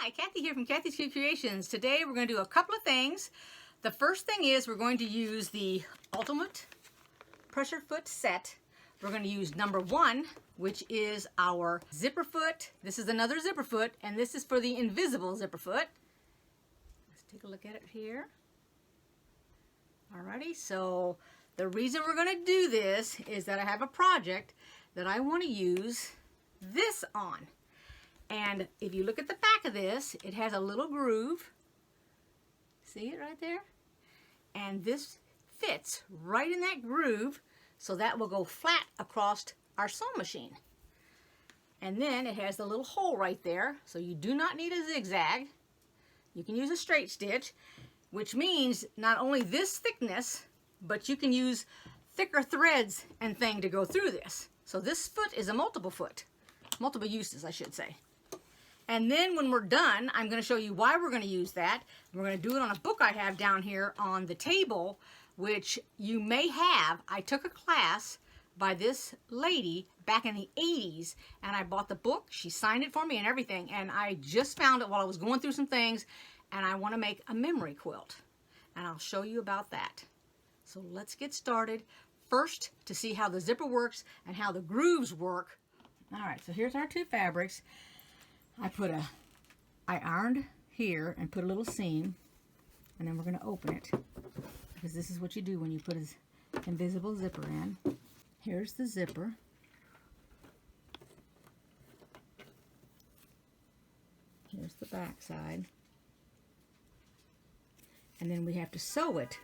Hi, Kathy here from KathysKuteKreations. Today we're going to do a couple of things. The first thing is we're going to use the Ultimate Pressure Foot Set. We're going to use number 1, which is our zipper foot. This is another zipper foot, and this is for the invisible zipper foot. Let's take a look at it here. Alrighty, so the reason we're going to do this is that I have a project that I want to use this on. And if you look at the back of this, it has a little groove. See it right there? And this fits right in that groove, so that will go flat across our sewing machine. And then it has the little hole right there, so you do not need a zigzag. You can use a straight stitch, which means not only this thickness, but you can use thicker threads and thing to go through this. So this foot is a multiple uses, I should say. And then when we're done, I'm going to show you why we're going to use that. We're going to do it on a book I have down here on the table, which you may have. I took a class by this lady back in the 80s, and I bought the book. She signed it for me and everything, and I just found it while I was going through some things, and I want to make a memory quilt, and I'll show you about that. So let's get started. First, to see how the zipper works and how the grooves work. All right, so here's our two fabrics. I ironed here and put a little seam, and then we're going to open it, because this is what you do when you put an invisible zipper in. Here's the zipper. Here's the back side. And then we have to sew it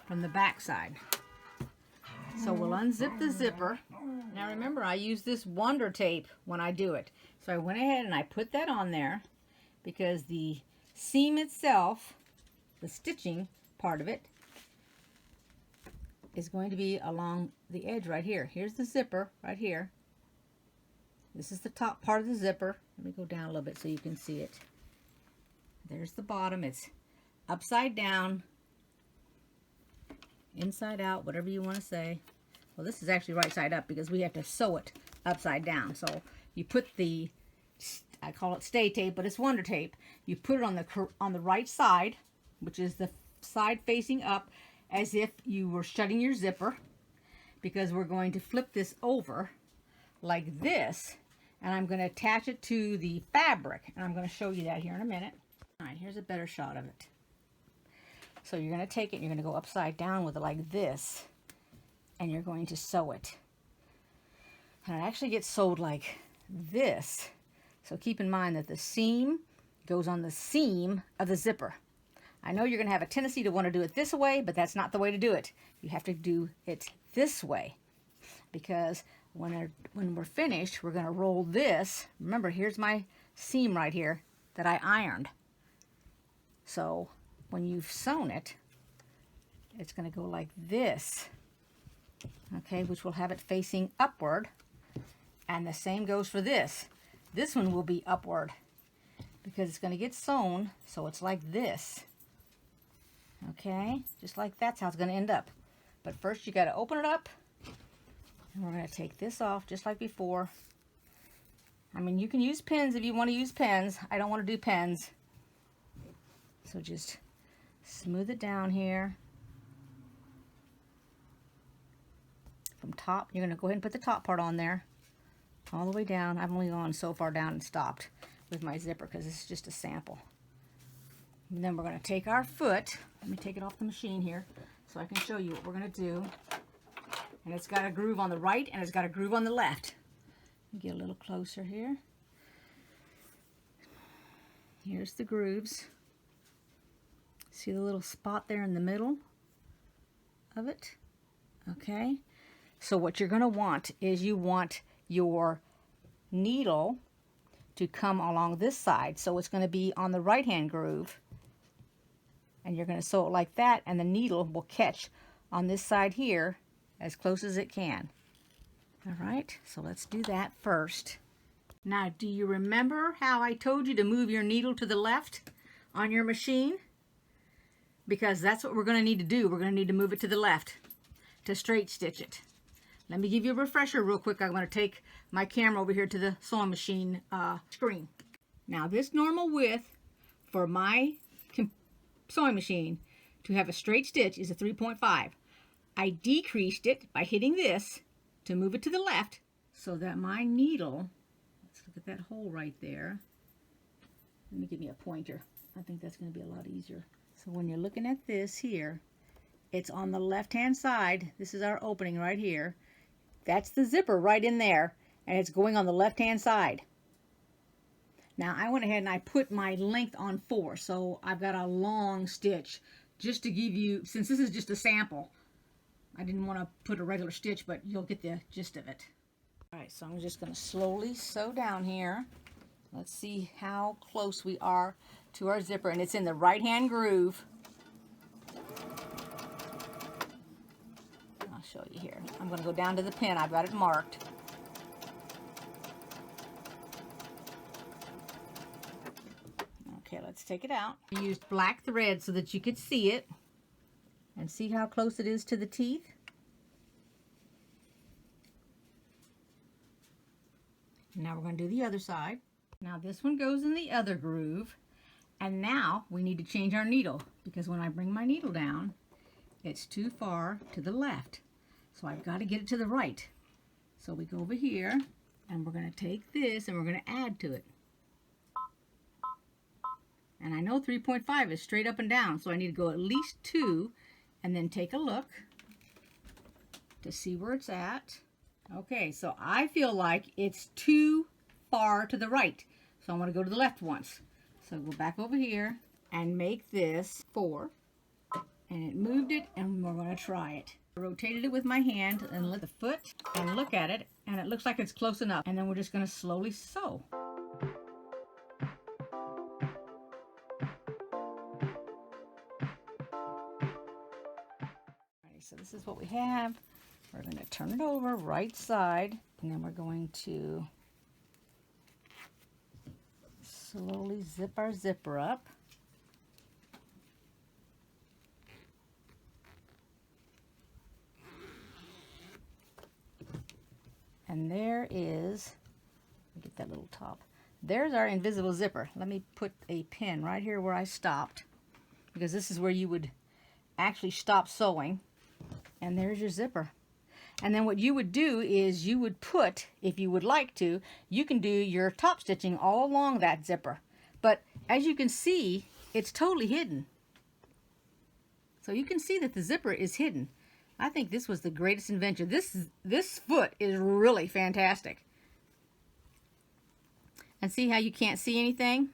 from the back side. So we'll unzip the zipper. Now remember, I use this Wonder Tape when I do it. So I went ahead and I put that on there because the seam itself, the stitching part of it, is going to be along the edge right here. Here's the zipper right here. This is the top part of the zipper. Let me go down a little bit so you can see it. There's the bottom. It's upside down, inside out, whatever you want to say. Well, this is actually right side up because we have to sew it upside down. So you put the, I call it stay tape, but it's Wonder Tape. You put it on the right side, which is the side facing up, as if you were shutting your zipper, because we're going to flip this over like this, and I'm going to attach it to the fabric, and I'm going to show you that here in a minute. All right, here's a better shot of it. So you're going to take it and you're going to go upside down with it like this, and you're going to sew it. And it actually gets sewed like this. So keep in mind that the seam goes on the seam of the zipper. I know you're going to have a tendency to want to do it this way, but that's not the way to do it. You have to do it this way, because when we're finished, we're going to roll this. Remember, here's my seam right here that I ironed. So when you've sewn it, it's going to go like this, okay, which will have it facing upward. And the same goes for this. This one will be upward because it's going to get sewn, so it's like this, okay, just like that's how it's going to end up. But first you got to open it up, and we're going to take this off just like before. I mean, you can use pins if you want to use pins. I don't want to do pins, so just smooth it down here. From top, you're going to go ahead and put the top part on there, all the way down. I've only gone so far down and stopped with my zipper because this is just a sample. And then we're going to take our foot. Let me take it off the machine here so I can show you what we're going to do. And it's got a groove on the right and it's got a groove on the left. Get a little closer here. Here's the grooves. See the little spot there in the middle of it? Okay. So what you're going to want is you want your needle to come along this side. So it's going to be on the right hand groove. And you're going to sew it like that, and the needle will catch on this side here as close as it can. All right, so let's do that first. Now, do you remember how I told you to move your needle to the left on your machine? Because that's what we're going to need to do. We're going to need to move it to the left to straight stitch it. Let me give you a refresher real quick. I'm going to take my camera over here to the sewing machine screen. Now this normal width for my sewing machine to have a straight stitch is a 3.5. I decreased it by hitting this to move it to the left so that my needle, let's look at that hole right there. Let me give me a pointer. I think that's going to be a lot easier. So when you're looking at this here, it's on the left-hand side. This is our opening right here. That's the zipper right in there, and it's going on the left-hand side. Now I went ahead and I put my length on 4, so I've got a long stitch just to give you, since this is just a sample, I didn't want to put a regular stitch, but you'll get the gist of it. All right, so I'm just going to slowly sew down here. Let's see how close we are to our zipper, and it's in the right-hand groove. I'll show you here. I'm going to go down to the pin. I've got it marked. Okay, let's take it out. I used black thread so that you could see it and see how close it is to the teeth. Now we're going to do the other side. Now this one goes in the other groove, and now we need to change our needle because when I bring my needle down, it's too far to the left. So I've got to get it to the right. So we go over here and we're going to take this and we're going to add to it. And I know 3.5 is straight up and down, so I need to go at least 2 and then take a look to see where it's at. Okay, so I feel like it's too far to the right. So I'm going to go to the left once. So go back over here and make this 4. And it moved it, and we're going to try it. I rotated it with my hand and lift the foot and look at it, and it looks like it's close enough. And then we're just going to slowly sew. So this is what we have. We're going to turn it over right side, and then we're going to slowly zip our zipper up. And there is, get that little top. There's our invisible zipper. Let me put a pin right here where I stopped, because this is where you would actually stop sewing. And there's your zipper. And then what you would do is you would put, if you would like to, you can do your top stitching all along that zipper. But as you can see, it's totally hidden. So you can see that the zipper is hidden. I think this was the greatest invention. This foot is really fantastic. And see how you can't see anything?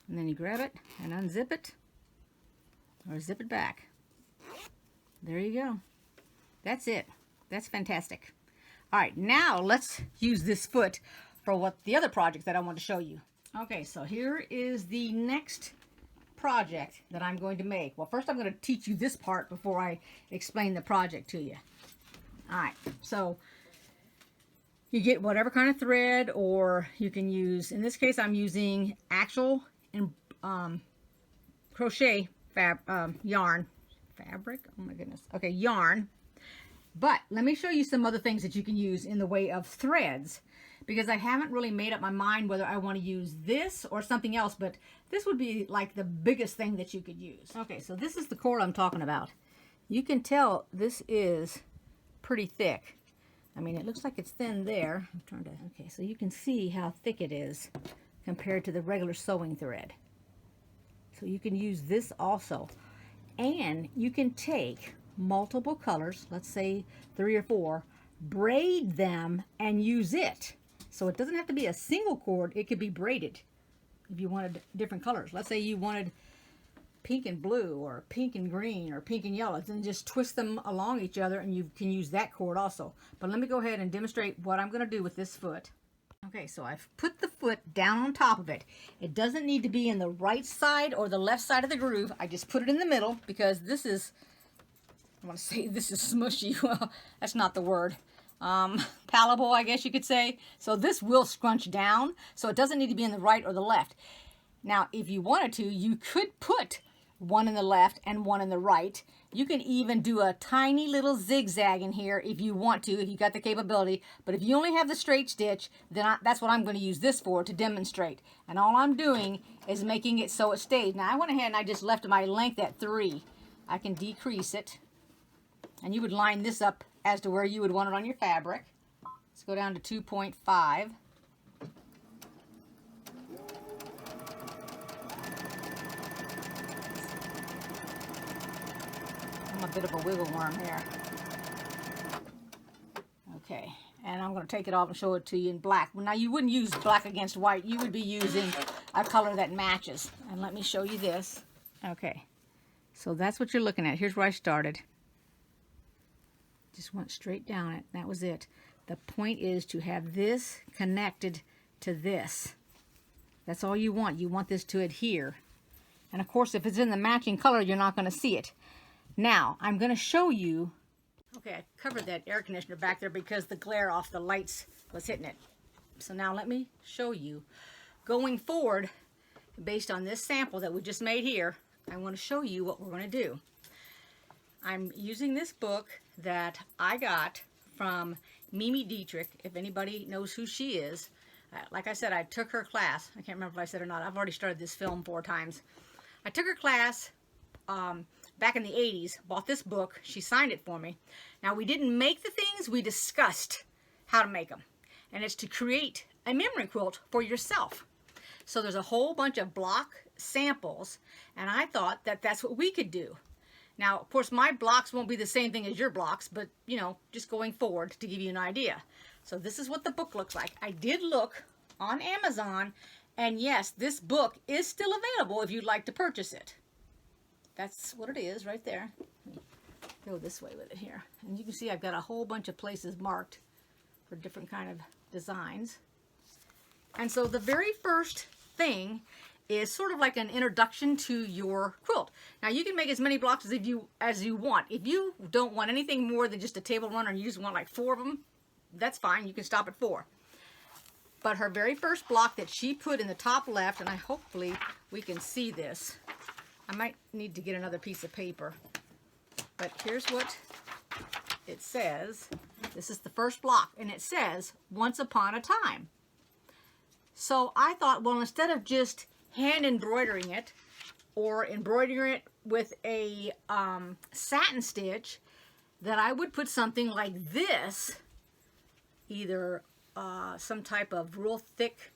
And then you grab it and unzip it, or zip it back. There you go. That's it. That's fantastic. All right, now let's use this foot for what the other project that I want to show you. Okay, so here is the next project that I'm going to make. Well, first I'm going to teach you this part before I explain the project to you. All right, so you get whatever kind of thread, or you can use, in this case I'm using actual crochet yarn. Fabric, oh my goodness. Okay, yarn. But let me show you some other things that you can use in the way of threads, because I haven't really made up my mind whether I want to use this or something else, but this would be like the biggest thing that you could use. Okay, so this is the cord I'm talking about. You can tell this is pretty thick. I mean, it looks like it's thin there. I'm trying to, okay, so you can see how thick it is compared to the regular sewing thread. So you can use this also. And you can take multiple colors, let's say 3 or 4, braid them and use it. So it doesn't have to be a single cord, it could be braided if you wanted different colors. Let's say you wanted pink and blue, or pink and green, or pink and yellow, then just twist them along each other and you can use that cord also. But let me go ahead and demonstrate what I'm going to do with this foot. Okay, so I've put the foot down on top of it. It doesn't need to be in the right side or the left side of the groove. I just put it in the middle because this is, I want to say this is smushy. Well, that's not the word. Palatable, I guess you could say. So this will scrunch down, so it doesn't need to be in the right or the left. Now, if you wanted to, you could put one in the left and one in the right. You can even do a tiny little zigzag in here if you want to, if you got the capability. But if you only have the straight stitch, then that's what I'm going to use this for, to demonstrate. And all I'm doing is making it so it stays. Now I went ahead and I just left my length at 3. I can decrease it. And you would line this up as to where you would want it on your fabric. Let's go down to 2.5. I'm a bit of a wiggle worm here. Okay, and I'm going to take it off and show it to you in black. Well, now you wouldn't use black against white. You would be using a color that matches. And let me show you this. Okay, so that's what you're looking at. Here's where I started. Just went straight down it. That was it. The point is to have this connected to this. That's all you want. You want this to adhere. And of course, if it's in the matching color, you're not going to see it. Now, I'm going to show you. Okay, I covered that air conditioner back there because the glare off the lights was hitting it. So now let me show you. Going forward, based on this sample that we just made here, I want to show you what we're going to do. I'm using this book that I got from Mimi Dietrich, if anybody knows who she is. Like I said, I took her class. I can't remember if I said or not. I've already started this film 4 times. I took her class back in the 80s, bought this book. She signed it for me. Now, we didn't make the things. We discussed how to make them. And it's to create a memory quilt for yourself. So there's a whole bunch of block samples, and I thought that that's what we could do. Now, of course, my blocks won't be the same thing as your blocks, but, you know, just going forward to give you an idea. So this is what the book looks like. I did look on Amazon, and yes, this book is still available if you'd like to purchase it. That's what it is right there. Go this way with it here. And you can see I've got a whole bunch of places marked for different kind of designs. And so the very first thing is sort of like an introduction to your quilt. Now you can make as many blocks as you want. If you don't want anything more than just a table runner and you just want like 4 of them, that's fine. You can stop at 4. But her very first block that she put in the top left, and hopefully we can see this. I might need to get another piece of paper. But here's what it says. This is the first block, and it says, "Once upon a time." So I thought, well, instead of just hand embroidering it or embroidering it with a satin stitch, that I would put something like this, either some type of real thick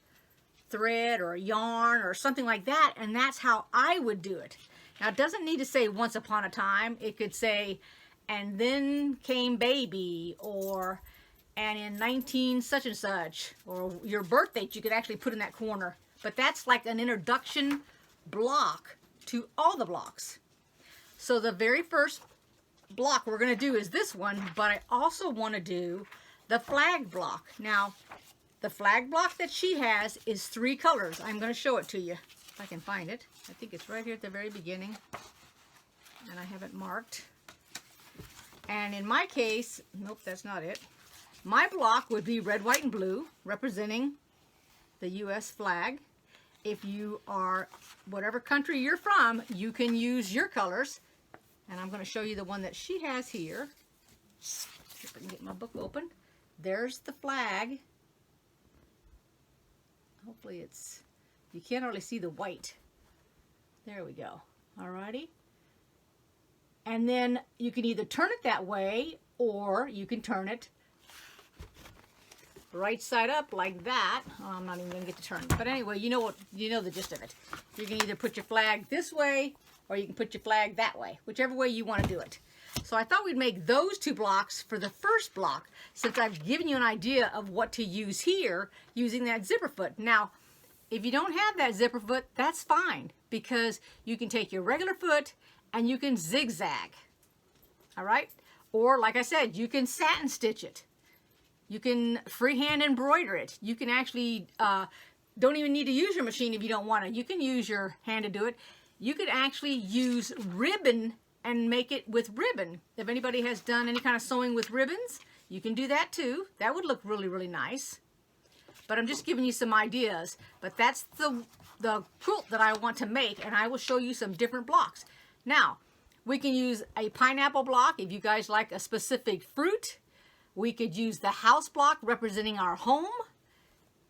thread or yarn or something like that, and that's how I would do it. Now, it doesn't need to say "once upon a time." It could say "and then came baby," or "and in 19 such and such," or your birth date you could actually put in that corner. But that's like an introduction block to all the blocks. So the very first block we're going to do is this one, but I also want to do the flag block. Now, the flag block that she has is 3 colors. I'm going to show it to you if I can find it. I think it's right here at the very beginning, and I have it marked. And in my case, nope, that's not it. My block would be red, white, and blue, representing the U.S. flag. If you are, whatever country you're from, you can use your colors. And I'm going to show you the one that she has here. See if I can get my book open. There's the flag. Hopefully it's, you can't hardly see the white. There we go. Alrighty. And then you can either turn it that way, or you can turn it right side up like that. Oh, I'm not even going to get to turn it. But anyway, you know the gist of it. You can either put your flag this way, or you can put your flag that way, whichever way you want to do it. So I thought we'd make those 2 blocks for the first block, since I've given you an idea of what to use here using that zipper foot. Now, if you don't have that zipper foot, that's fine, because you can take your regular foot and you can zigzag. All right? Or, like I said, you can satin stitch it. You can freehand embroider it. You can actually, don't even need to use your machine if you don't want to. You can use your hand to do it. You could actually use ribbon and make it with ribbon. If anybody has done any kind of sewing with ribbons, you can do that too. That would look really, really nice. but I'm just giving you some ideas. But that's the quilt that I want to make, and I will show you some different blocks. Now, we can use a pineapple block if you guys like a specific fruit. We could use the house block representing our home.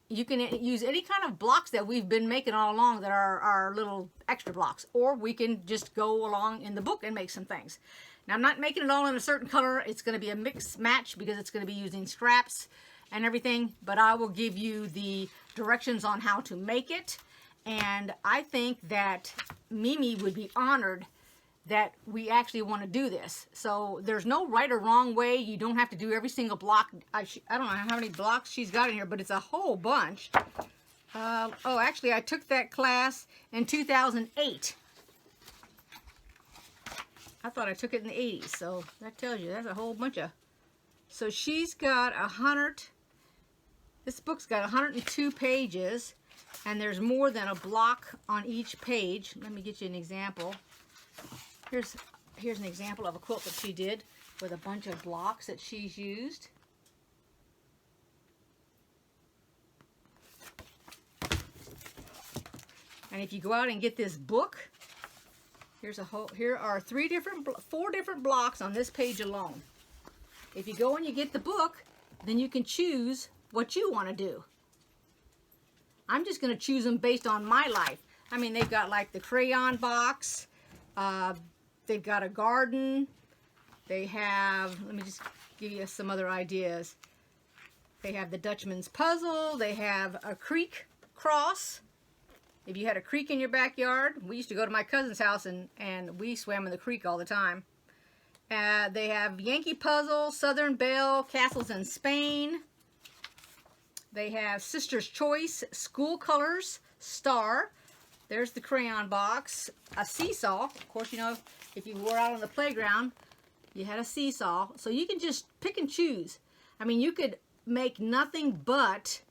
You can use any kind of blocks that we've been making all along that are our little extra blocks. Or we can just go along in the book and make some things. Now, I'm not making it all in a certain color. It's going to be a mix match because it's going to be using scraps and everything. But I will give you the directions on how to make it. And I think that Mimi would be honored that we actually want to do this. So there's no right or wrong way. You don't have to do every single block. I don't know how many blocks she's got in here, but it's a whole bunch. Oh, actually, I took that class in 2008. I thought I took it in the 80s, so that tells you that's a whole bunch of... So she's got 100... This book's got 102 pages, and there's more than a block on each page. Let me get you an example. Here's an example of a quilt that she did with a bunch of blocks that she's used. And if you go out and get this book, here are four different blocks on this page alone. If you go and you get the book, then you can choose what you want to do. I'm just going to choose them based on my life. I mean, they've got like the crayon box. They've got a garden. They have, let me just give you some other ideas. They have the Dutchman's Puzzle. They have a creek cross. If you had a creek in your backyard, we used to go to my cousin's house and we swam in the creek all the time. They have Yankee Puzzle, Southern Belle, Castles in Spain. They have Sister's Choice, School Colors, Star. There's the crayon box, a seesaw. Of course, you know, if you were out on the playground, you had a seesaw. So you can just pick and choose. I mean, you could make nothing but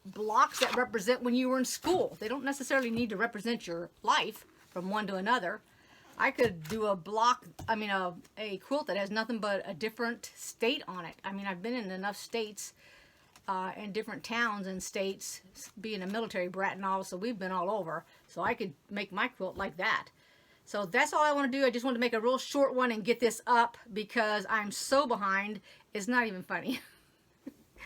blocks that represent when you were in school. They don't necessarily need to represent your life from one to another. I could do a block, I mean, a quilt that has nothing but a different state on it. I mean, I've been in enough states and different towns and states, being a military brat and all, so we've been all over. So I could make my quilt like that. So that's all I want to do. I just want to make a real short one and get this up because I'm so behind. It's not even funny.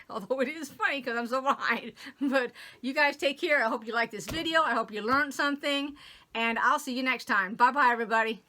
Although it is funny because I'm so behind. But you guys take care. I hope you like this video. I hope you learned something. And I'll see you next time. Bye-bye, everybody.